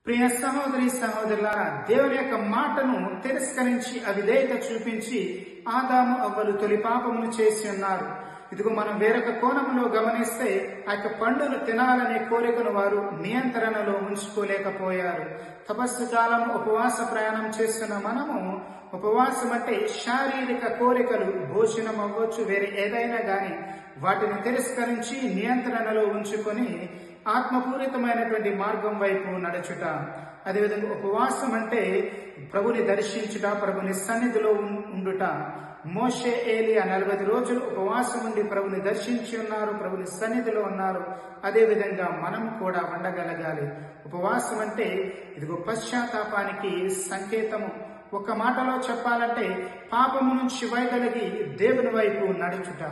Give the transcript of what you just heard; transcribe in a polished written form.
ప్రియ సహోదరి సహోదరులారా, దేవుని యొక్క మాటను తిరస్కరించి అవిధేయత చూపించి ఆదాము అవ్వలు తొలి పాపమును చేసి ఉన్నారు. ఇదిగో మనం వేరొక కోణంలో గమనిస్తే ఆ యొక్క పండును తినాలనే కోరికను వారు నియంత్రణలో ఉంచుకోలేకపోయారు. తపస్సు కాలం ఉపవాస ప్రయాణం చేస్తున్న మనము, ఉపవాసం అంటే శారీరక కోరికలు, భోజనం అవ్వచ్చు, వేరే ఏదైనా గాని వాటిని తిరస్కరించి నియంత్రణలో ఉంచుకొని ఆత్మపూరితమైనటువంటి మార్గం వైపు నడుచుట. అదేవిధంగా ఉపవాసం అంటే ప్రభుని దర్శించుట, ప్రభుని సన్నిధిలో ఉండుట. మోషే, ఏలియా 40 రోజులు ఉపవాసం ఉండి ప్రభుని దర్శించి ఉన్నారు, ప్రభుని సన్నిధిలో ఉన్నారు. అదేవిధంగా మనం కూడా ఉండగలగాలి. ఉపవాసం అంటే ఇదిగో పశ్చాత్తాపానికి సంకేతము. ఒక మాటలో చెప్పాలంటే పాపము నుంచి వైదొలిగి దేవుని వైపు నడుచుట.